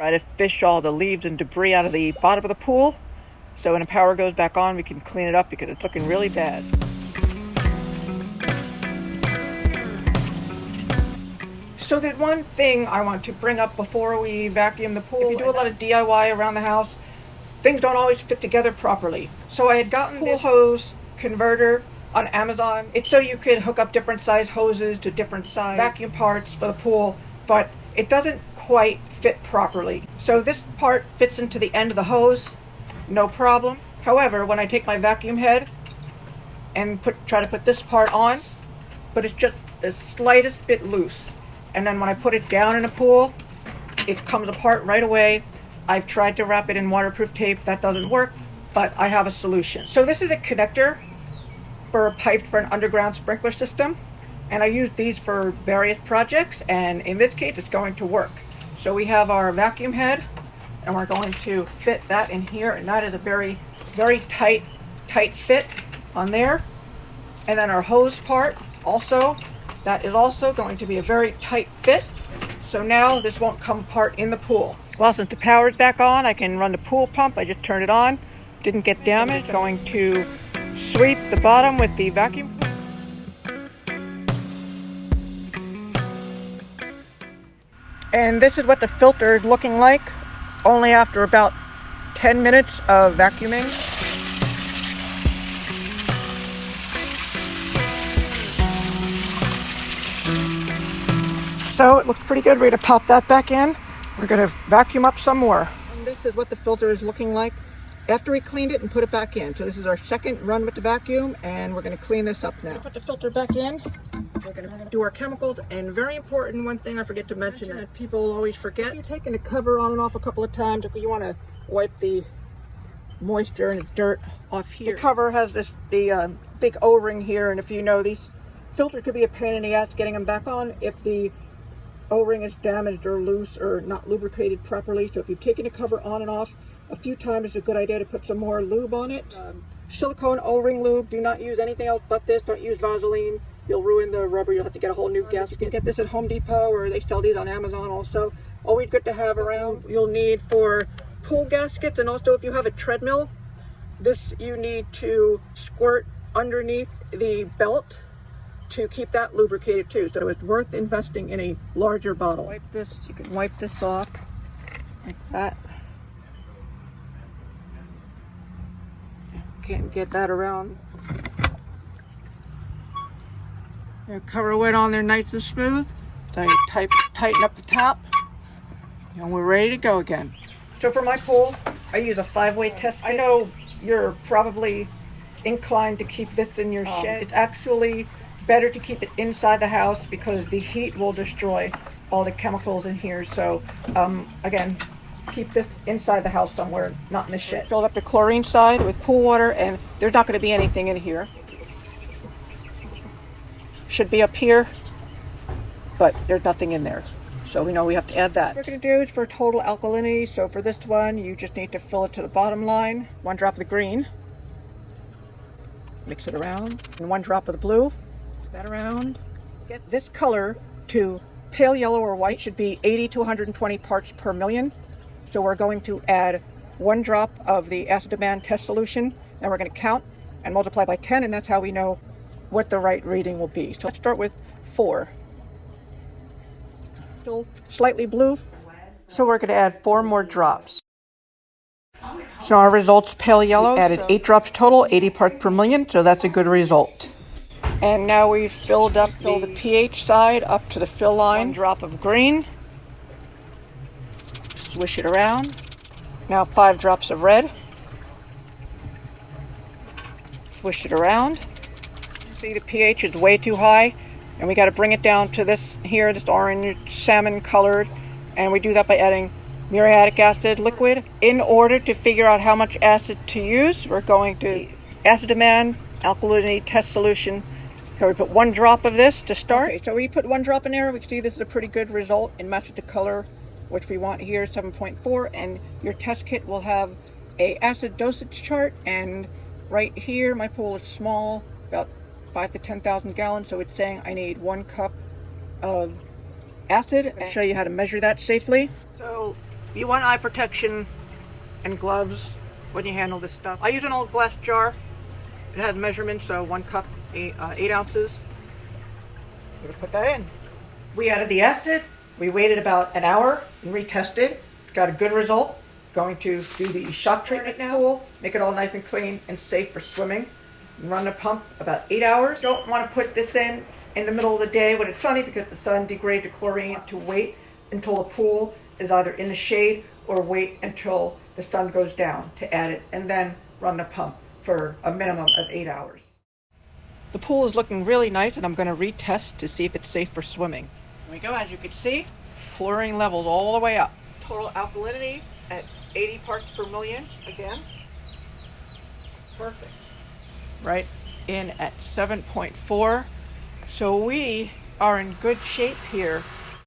Try to fish all the leaves and debris out of the bottom of the pool, so when the power goes back on, we can clean it up because it's looking really bad. So there's one thing I want to bring up before we vacuum the pool. If you do a lot of DIY around the house, things don't always fit together properly. So I had gotten this hose converter on Amazon. It's so you could hook up different size hoses to different size vacuum parts for the pool, but it doesn't quite fit properly. So this part fits into the end of the hose, no problem. However, when I take my vacuum head and try to put this part on, but it's just the slightest bit loose. And then when I put it down in the pool, it comes apart right away. I've tried to wrap it in waterproof tape. That doesn't work, but I have a solution. So this is a connector for a pipe for an underground sprinkler system. And I use these for various projects. And in this case, it's going to work. So we have our vacuum head, and we're going to fit that in here. And that is a very, very tight fit on there. And then our hose part also. That is also going to be a very tight fit. So now this won't come apart in the pool. Well, since the power is back on, I can run the pool pump. I just turned it on. Didn't get damaged. Going to sweep the bottom with the vacuum. And this is what the filter is looking like, only after about 10 minutes of vacuuming. So it looks pretty good. We're going to pop that back in. We're going to vacuum up some more. And this is what the filter is looking like after we cleaned it and put it back in. So this is our second run with the vacuum, and we're going to clean this up now. Put the filter back in. We're going to do our chemicals, and very important, one thing I forget to mention that people always forget. You're taking the cover on and off a couple of times. You want to wipe the moisture and the dirt off here. The cover has the big O-ring here, and if you know, these filters could be a pain in the ass getting them back on if the O-ring is damaged or loose or not lubricated properly. So if you've taken the cover on and off a few times, it's a good idea to put some more lube on it. Silicone O-ring lube. Do not use anything else but this. Don't use Vaseline. You'll ruin the rubber. You'll have to get a whole new gasket. You can get this at Home Depot, or they sell these on Amazon also. Always good to have around. You'll need for pool gaskets, and also if you have a treadmill, this you need to squirt underneath the belt to keep that lubricated too. So it's worth investing in a larger bottle. Wipe this, you can wipe this off like that. Can't get that around. Your cover went on there nice and smooth. So you tighten up the top, and we're ready to go again. So for my pool, I use a 5-way test. I know you're probably inclined to keep this in your shed. It's actually better to keep it inside the house because the heat will destroy all the chemicals in here. So again, keep this inside the house somewhere, not in the shed. Filled up the chlorine side with pool water, and there's not going to be anything in here. Should be up here, but there's nothing in there. So we know we have to add that. What we're going to do is for total alkalinity. So for this one, you just need to fill it to the bottom line. 1 drop of the green. Mix it around. And 1 drop of the blue. That around. Get this color to pale yellow or white. Should be 80 to 120 parts per million. So we're going to add 1 drop of the acid demand test solution, and we're going to count and multiply by 10, and that's how we know what the right reading will be. So let's start with 4. Still slightly blue. So we're going to add 4 more drops. So our results pale yellow. We added 8 drops total, 80 parts per million, so that's a good result. And now we've filled the pH side up to the fill line. 1 drop of green. Swish it around. Now 5 drops of red. Swish it around. See, the pH is way too high, and we got to bring it down to this here, this orange salmon colored, and we do that by adding muriatic acid liquid. In order to figure out how much acid to use, we're going to acid demand alkalinity test solution. So we put 1 drop of this to start. Okay, so we put 1 drop in there. We can see this is a pretty good result and matches the color which we want here, 7.4, and your test kit will have a acid dosage chart. And right here, my pool is small, about 5 to 10,000 gallons, so it's saying I need 1 cup of acid. I'll show you how to measure that safely. So You want eye protection and gloves when you handle this stuff. I use an old glass jar. It has measurements, so 1 cup, 8 ounces. We're gonna put that in. We added the acid. We waited about an hour and retested. Got a good result. Going to do the shock treatment now. Make it all nice and clean and safe for swimming. Run the pump about 8 hours. Don't want to put this in the middle of the day when it's sunny because the sun degrades the chlorine. To wait until the pool is either in the shade or wait until the sun goes down to add it, and then run the pump for a minimum of 8 hours. The pool is looking really nice, and I'm going to retest to see if it's safe for swimming. Here we go. As you can see, chlorine levels all the way up. Total alkalinity at 80 parts per million again. Perfect. Right in at 7.4. So we are in good shape here